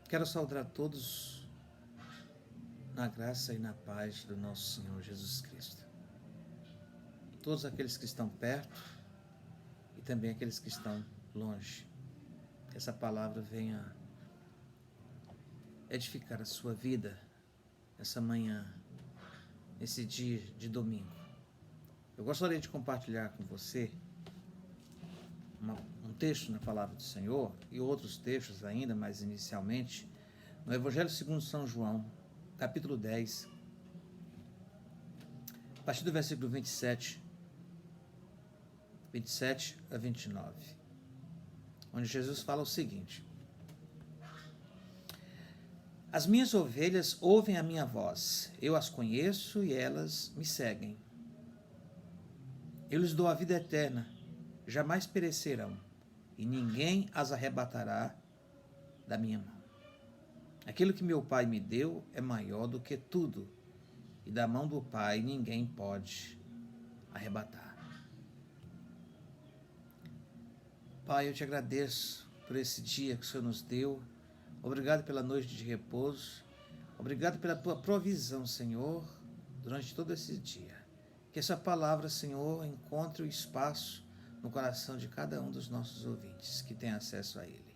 Quero saudar a todos na graça e na paz do nosso Senhor Jesus Cristo. Todos aqueles que estão perto e também aqueles que estão longe. Que essa palavra venha edificar a sua vida essa manhã, esse dia de domingo. Eu gostaria de compartilhar com você um texto na palavra do Senhor e outros textos ainda, mas inicialmente, no Evangelho segundo São João, capítulo 10, a partir do versículo 27 a 29, onde Jesus fala o seguinte: As minhas ovelhas ouvem a minha voz, eu as conheço e elas me seguem. Eu lhes dou a vida eterna, jamais perecerão, e ninguém as arrebatará da minha mão. Aquilo que meu Pai me deu é maior do que tudo, e da mão do Pai ninguém pode arrebatar. Pai, eu te agradeço por esse dia que o Senhor nos deu. Obrigado pela noite de repouso. Obrigado pela tua provisão, Senhor, durante todo esse dia. Que essa palavra, Senhor, encontre o espaço no coração de cada um dos nossos ouvintes que tem acesso a ele.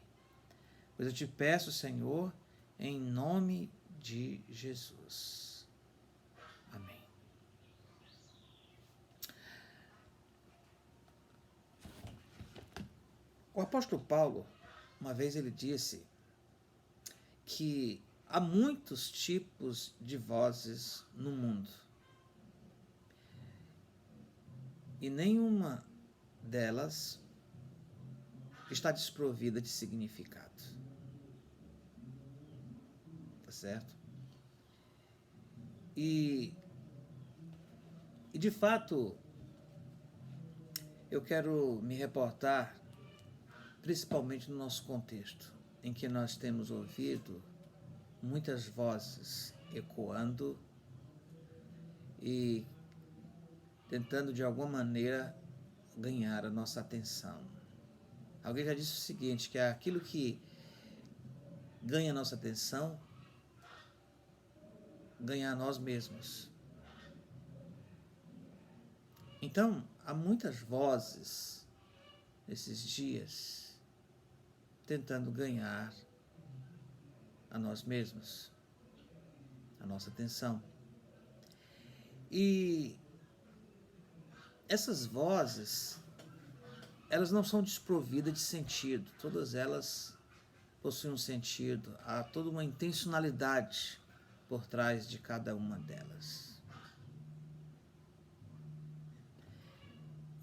Pois eu te peço, Senhor, em nome de Jesus. Amém. O apóstolo Paulo, uma vez ele disse que há muitos tipos de vozes no mundo e nenhuma delas está desprovida de significado. Tá certo? E de fato, eu quero me reportar principalmente no nosso contexto, em que nós temos ouvido muitas vozes ecoando e tentando de alguma maneira ganhar a nossa atenção. Alguém já disse o seguinte, que aquilo que ganha a nossa atenção ganha a nós mesmos. Então, há muitas vozes nesses dias tentando ganhar a nós mesmos, a nossa atenção. E essas vozes, elas não são desprovidas de sentido, todas elas possuem um sentido, há toda uma intencionalidade por trás de cada uma delas.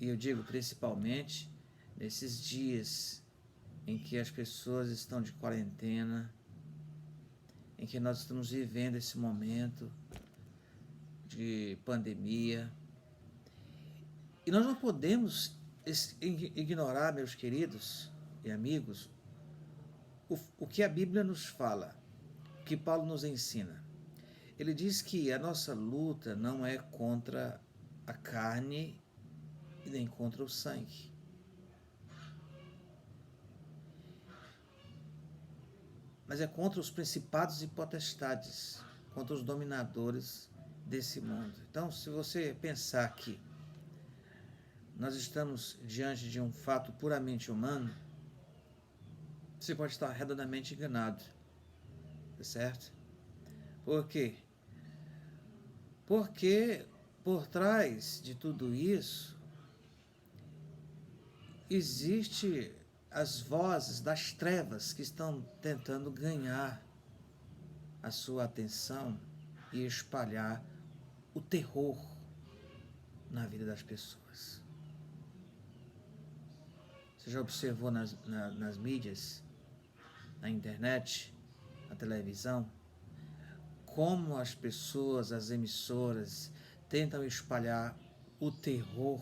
E eu digo principalmente nesses dias em que as pessoas estão de quarentena, em que nós estamos vivendo esse momento de pandemia. E nós não podemos ignorar, meus queridos e amigos, o que a Bíblia nos fala, o que Paulo nos ensina. Ele diz que a nossa luta não é contra a carne e nem contra o sangue. Mas é contra os principados e potestades, contra os dominadores desse mundo. Então, se você pensar que nós estamos diante de um fato puramente humano, você pode estar redondamente enganado, certo? Por quê? Porque por trás de tudo isso existe as vozes das trevas que estão tentando ganhar a sua atenção e espalhar o terror na vida das pessoas. Você já observou nas mídias, na internet, na televisão, como as pessoas, as emissoras, tentam espalhar o terror.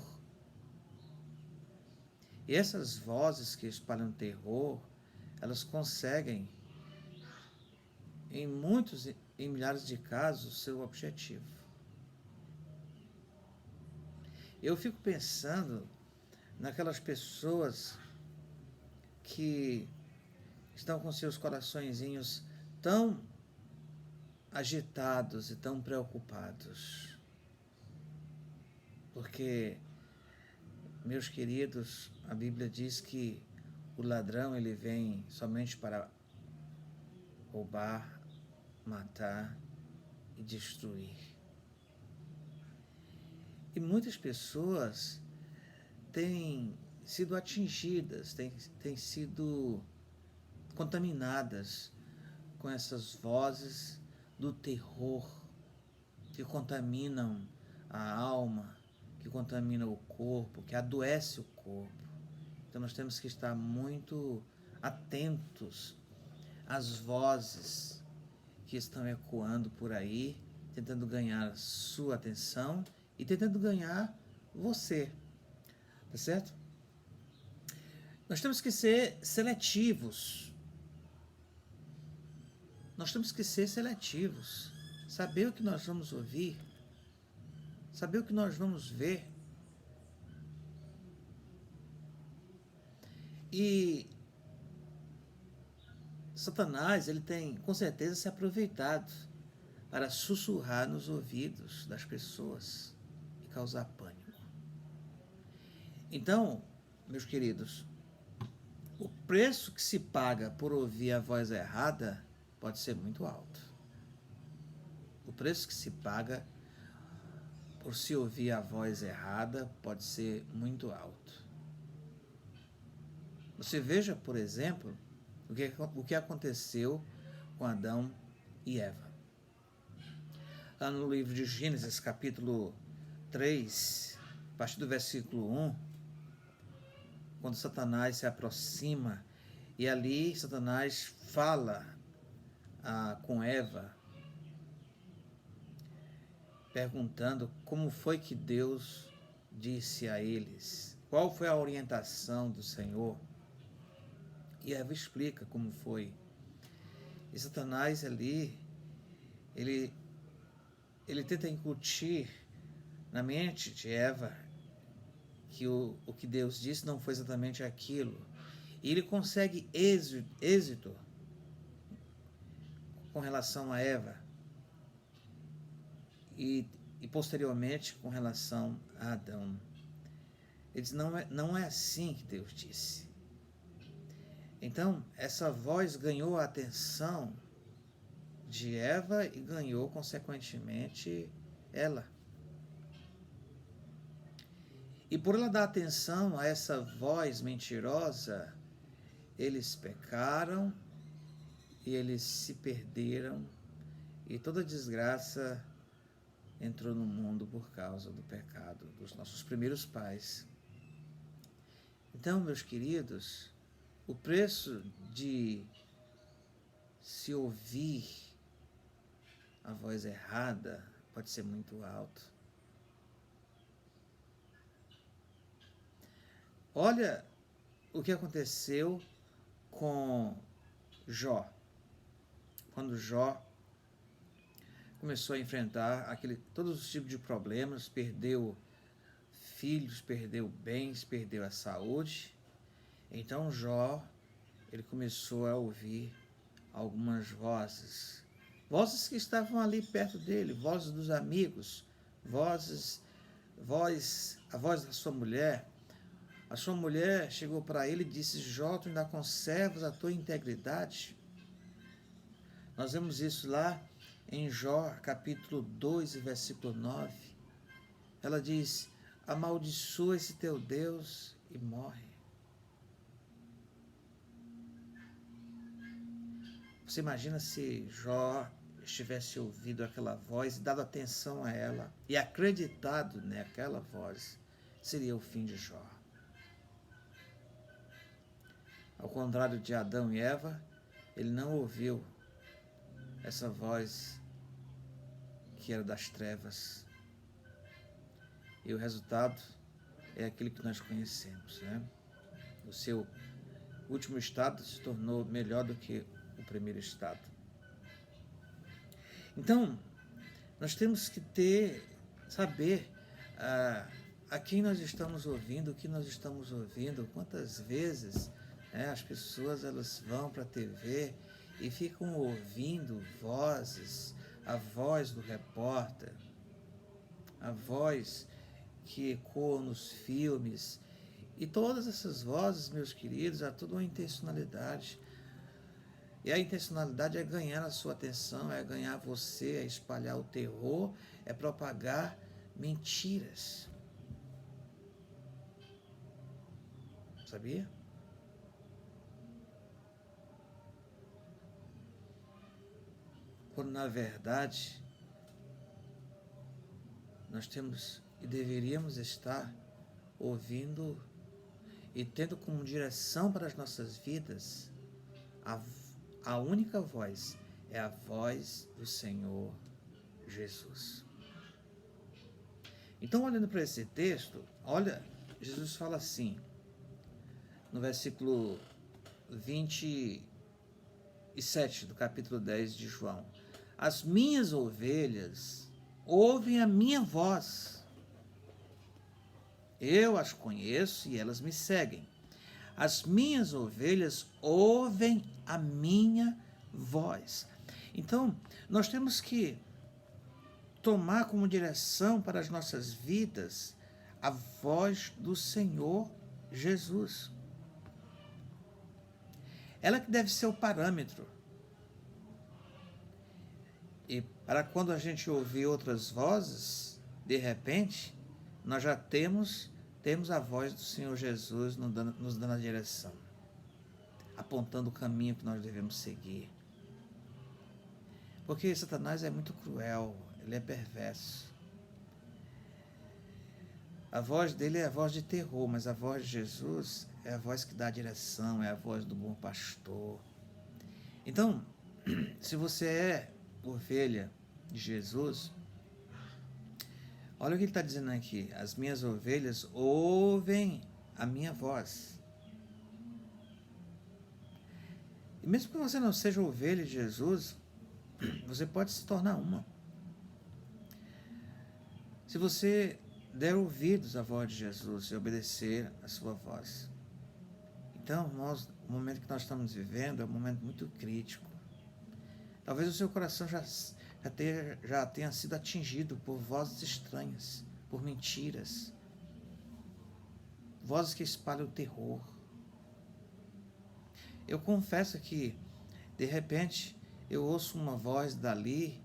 E essas vozes que espalham terror, elas conseguem, em milhares de casos, o seu objetivo. Eu fico pensando naquelas pessoas que estão com seus coraçõezinhos tão agitados e tão preocupados. Porque, meus queridos, a Bíblia diz que o ladrão ele vem somente para roubar, matar e destruir. E muitas pessoas têm sido atingidas, têm sido contaminadas com essas vozes do terror que contaminam a alma, que contaminam o corpo, que adoece o corpo. Então nós temos que estar muito atentos às vozes que estão ecoando por aí, tentando ganhar sua atenção e tentando ganhar você. Tá certo? Nós temos que ser seletivos. Nós temos que ser seletivos. Saber o que nós vamos ouvir. Saber o que nós vamos ver. E Satanás, ele tem com certeza se aproveitado para sussurrar nos ouvidos das pessoas e causar pânico. Então, meus queridos, o preço que se paga por ouvir a voz errada pode ser muito alto. O preço que se paga por se ouvir a voz errada pode ser muito alto. Você veja, por exemplo, o que aconteceu com Adão e Eva. Lá no livro de Gênesis, capítulo 3, a partir do versículo 1, quando Satanás se aproxima, e ali Satanás fala com Eva, perguntando como foi que Deus disse a eles, qual foi a orientação do Senhor. E Eva explica como foi. E Satanás ali, ele tenta incutir na mente de Eva que o que Deus disse não foi exatamente aquilo. E ele consegue êxito com relação a Eva e posteriormente com relação a Adão. Ele diz, não é assim que Deus disse. Então, essa voz ganhou a atenção de Eva e ganhou, consequentemente, ela. E por ela dar atenção a essa voz mentirosa, eles pecaram e eles se perderam e toda desgraça entrou no mundo por causa do pecado dos nossos primeiros pais. Então, meus queridos, o preço de se ouvir a voz errada pode ser muito alto. Olha o que aconteceu com Jó. Quando Jó começou a enfrentar todos os tipos de problemas, perdeu filhos, perdeu bens, perdeu a saúde. Então Jó, ele começou a ouvir algumas vozes que estavam ali perto dele, vozes dos amigos, a voz da sua mulher. A sua mulher chegou para ele e disse, Jó, tu ainda conservas a tua integridade? Nós vemos isso lá em Jó, capítulo 2, versículo 9. Ela diz, amaldiçoa esse teu Deus e morre. Você imagina se Jó estivesse ouvido aquela voz e dado atenção a ela e acreditado naquela voz, seria o fim de Jó. Ao contrário de Adão e Eva, ele não ouviu essa voz que era das trevas. E o resultado é aquele que nós conhecemos, né? O seu último estado se tornou melhor do que o primeiro estado. Então, nós temos que saber a quem nós estamos ouvindo, o que nós estamos ouvindo, quantas vezes as pessoas elas vão para a TV e ficam ouvindo vozes, a voz do repórter, a voz que ecoa nos filmes. E todas essas vozes, meus queridos, há toda uma intencionalidade. E a intencionalidade é ganhar a sua atenção, é ganhar você, é espalhar o terror, é propagar mentiras. Sabia? Quando na verdade nós temos e deveríamos estar ouvindo e tendo como direção para as nossas vidas a única voz é a voz do Senhor Jesus. Então, olhando para esse texto, olha, Jesus fala assim, no versículo 27 do capítulo 10 de João: as minhas ovelhas ouvem a minha voz. Eu as conheço e elas me seguem. As minhas ovelhas ouvem a minha voz. Então, nós temos que tomar como direção para as nossas vidas a voz do Senhor Jesus. Ela que deve ser o parâmetro. E para quando a gente ouvir outras vozes, de repente, nós já temos a voz do Senhor Jesus nos dando a direção, apontando o caminho que nós devemos seguir. Porque Satanás é muito cruel, ele é perverso. A voz dele é a voz de terror, mas a voz de Jesus é a voz que dá a direção, é a voz do bom pastor. Então, se você é ovelha de Jesus, olha o que ele está dizendo aqui: as minhas ovelhas ouvem a minha voz. E mesmo que você não seja ovelha de Jesus, você pode se tornar uma. Se você der ouvidos à voz de Jesus e obedecer a sua voz. Então, o momento que nós estamos vivendo é um momento muito crítico. Talvez o seu coração já tenha sido atingido por vozes estranhas, por mentiras, vozes que espalham o terror. Eu confesso que, de repente, eu ouço uma voz dali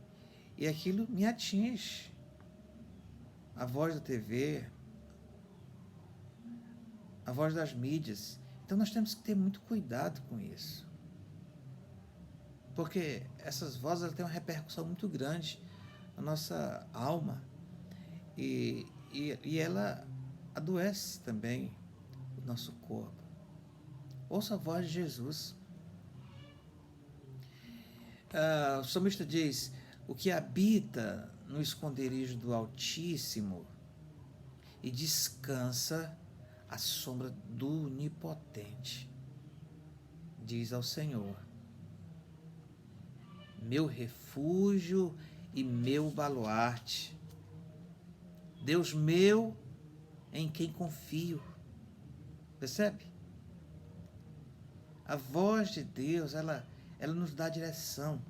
e aquilo me atinge. A voz da TV, a voz das mídias. Então nós temos que ter muito cuidado com isso. Porque essas vozes elas têm uma repercussão muito grande na nossa alma e ela adoece também o nosso corpo. Ouça a voz de Jesus. O salmista diz: o que habita no esconderijo do Altíssimo e descansa à sombra do Onipotente, diz ao Senhor: meu refúgio e meu baluarte, Deus meu em quem confio. Percebe? A voz de Deus, ela nos dá direção.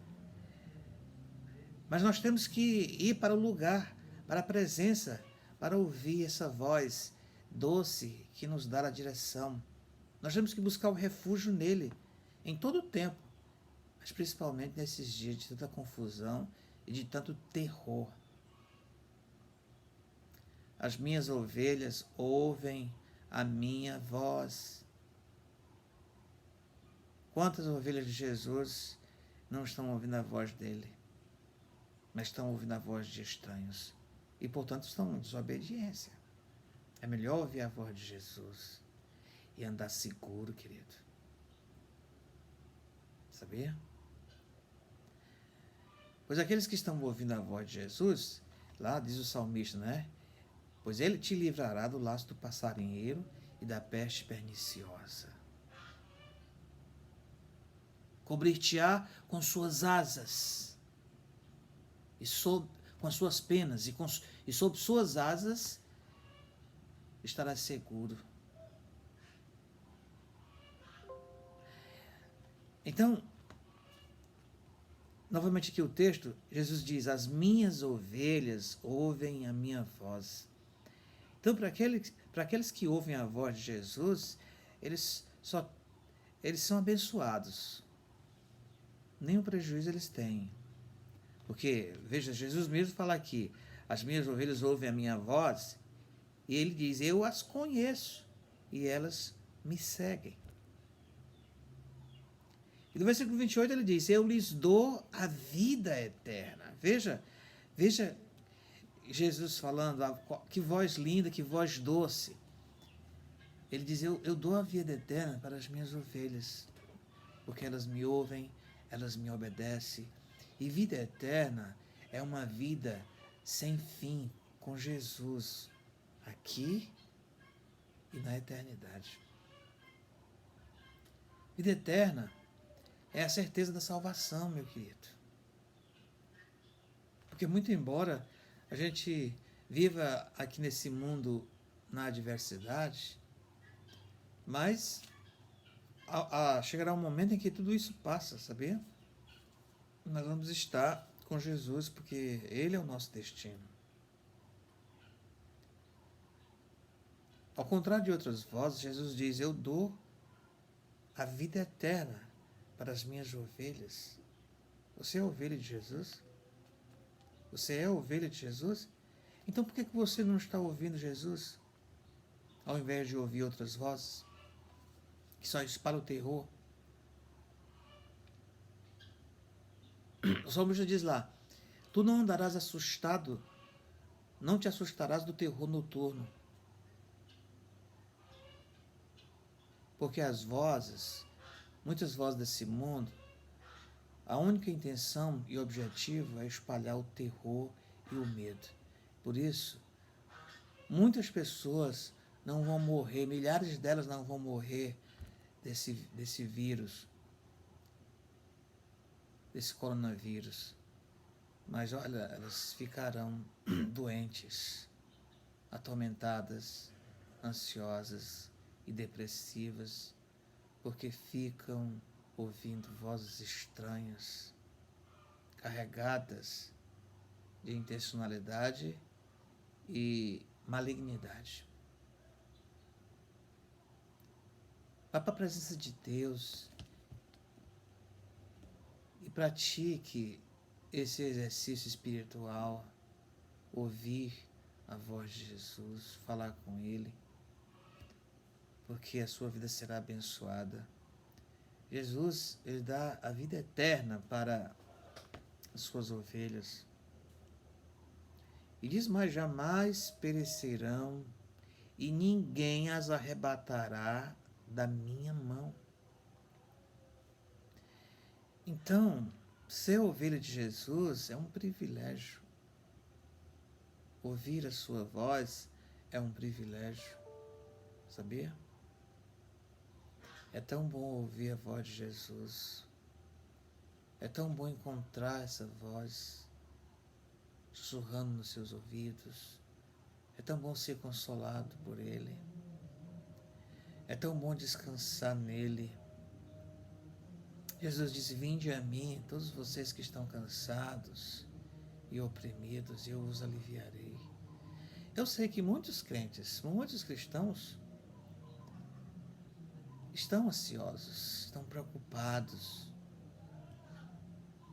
Mas nós temos que ir para o lugar, para a presença, para ouvir essa voz doce que nos dá a direção. Nós temos que buscar o refúgio nele, em todo o tempo, mas principalmente nesses dias de tanta confusão e de tanto terror. As minhas ovelhas ouvem a minha voz. Quantas ovelhas de Jesus não estão ouvindo a voz dele, mas estão ouvindo a voz de estranhos e, portanto, estão em desobediência? É melhor ouvir a voz de Jesus e andar seguro, querido. Sabia? Pois aqueles que estão ouvindo a voz de Jesus, lá diz o salmista, né? Pois ele te livrará do laço do passarinheiro e da peste perniciosa. Cobrir-te-á com suas asas, com as suas penas, e sob suas asas estarás seguro. Então, novamente aqui o texto, Jesus diz, as minhas ovelhas ouvem a minha voz. Então, para aqueles que ouvem a voz de Jesus, eles são abençoados. Nenhum prejuízo eles têm. Porque, veja, Jesus mesmo fala aqui, as minhas ovelhas ouvem a minha voz, e ele diz, eu as conheço, e elas me seguem. E no versículo 28 ele diz, eu lhes dou a vida eterna. Veja Jesus falando, que voz linda, que voz doce. Ele diz, eu dou a vida eterna para as minhas ovelhas, porque elas me ouvem, elas me obedecem. E vida eterna é uma vida sem fim com Jesus, aqui e na eternidade. Vida eterna é a certeza da salvação, meu querido. Porque muito embora a gente viva aqui nesse mundo na adversidade, mas chegará um momento em que tudo isso passa, sabia? Nós vamos estar com Jesus, porque Ele é o nosso destino. Ao contrário de outras vozes, Jesus diz, eu dou a vida eterna para as minhas ovelhas. Você é ovelha de Jesus? Você é ovelha de Jesus? Então por que você não está ouvindo Jesus? Ao invés de ouvir outras vozes, que só espalham o terror. O salmista diz lá, tu não andarás assustado, não te assustarás do terror noturno. Porque as vozes, muitas vozes desse mundo, a única intenção e objetivo é espalhar o terror e o medo. Por isso, muitas pessoas não vão morrer, milhares delas não vão morrer desse vírus, desse coronavírus. Mas olha, elas ficarão doentes, atormentadas, ansiosas e depressivas, porque ficam ouvindo vozes estranhas, carregadas de intencionalidade e malignidade. Vá para a presença de Deus e pratique esse exercício espiritual, ouvir a voz de Jesus, falar com Ele, porque a sua vida será abençoada. Jesus, Ele dá a vida eterna para as suas ovelhas. E diz mais, jamais perecerão e ninguém as arrebatará da minha mão. Então, ser ovelha de Jesus é um privilégio. Ouvir a sua voz é um privilégio, sabia? É tão bom ouvir a voz de Jesus. É tão bom encontrar essa voz sussurrando nos seus ouvidos. É tão bom ser consolado por Ele. É tão bom descansar nele. Jesus disse, vinde a mim, todos vocês que estão cansados e oprimidos, e eu os aliviarei. Eu sei que muitos crentes, muitos cristãos, estão ansiosos, estão preocupados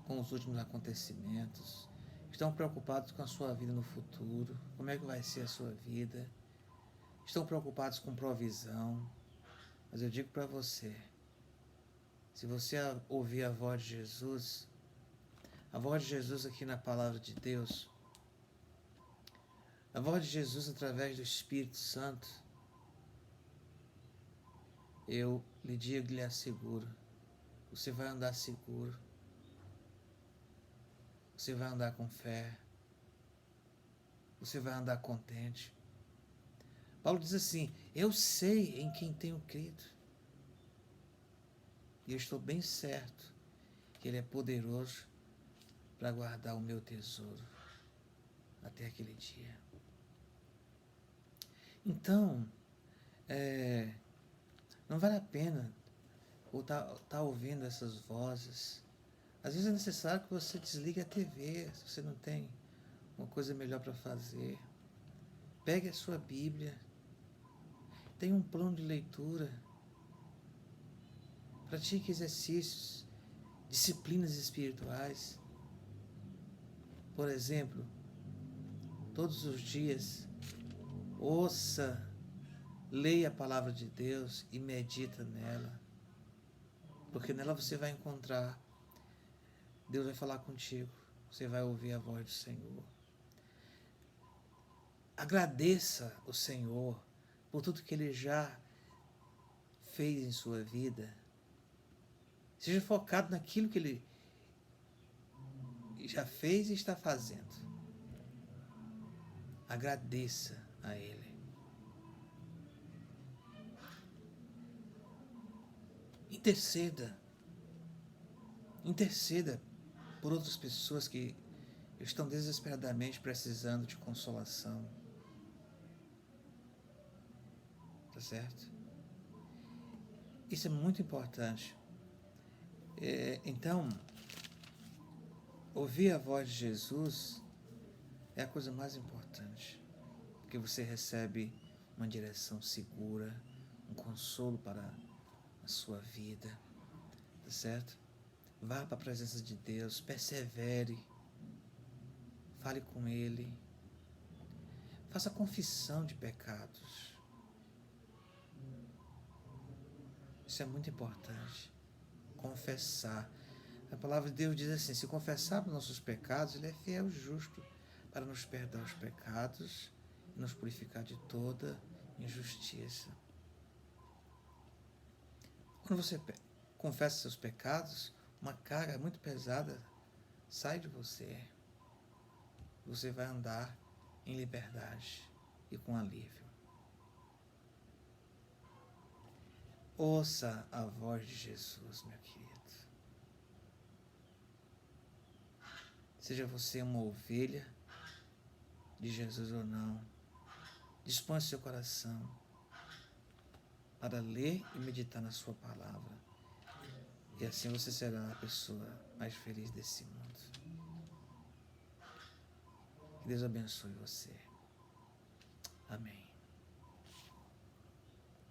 com os últimos acontecimentos, estão preocupados com a sua vida no futuro, como é que vai ser a sua vida, estão preocupados com provisão. Mas eu digo para você, se você ouvir a voz de Jesus aqui na palavra de Deus, a voz de Jesus através do Espírito Santo, eu lhe digo e lhe asseguro, você vai andar seguro, você vai andar com fé, você vai andar contente. Paulo diz assim, eu sei em quem tenho crido, e eu estou bem certo que Ele é poderoso para guardar o meu tesouro até aquele dia. Então, não vale a pena estar ouvindo essas vozes. Às vezes é necessário que você desligue a TV, se você não tem uma coisa melhor para fazer. Pegue a sua Bíblia, tenha um plano de leitura, pratique exercícios, disciplinas espirituais. Por exemplo, todos os dias, ouça, leia a palavra de Deus e medita nela, porque nela você vai encontrar, Deus vai falar contigo, você vai ouvir a voz do Senhor. Agradeça o Senhor por tudo que Ele já fez em sua vida. Seja focado naquilo que Ele já fez e está fazendo. Agradeça a Ele. Interceda por outras pessoas que estão desesperadamente precisando de consolação. Tá certo? Isso é muito importante. Então, ouvir a voz de Jesus é a coisa mais importante, porque você recebe uma direção segura, um consolo para a sua vida, tá certo? Vá para a presença de Deus, persevere, fale com Ele, faça confissão de pecados. Isso é muito importante. Confessar. A palavra de Deus diz assim: se confessarmos nossos pecados, Ele é fiel e justo para nos perdoar os pecados e nos purificar de toda injustiça. Quando você confessa seus pecados, uma carga muito pesada sai de você. Você vai andar em liberdade e com alívio. Ouça a voz de Jesus, meu querido. Seja você uma ovelha de Jesus ou não, disponha seu coração para ler e meditar na sua palavra. E assim você será a pessoa mais feliz desse mundo. Que Deus abençoe você. Amém.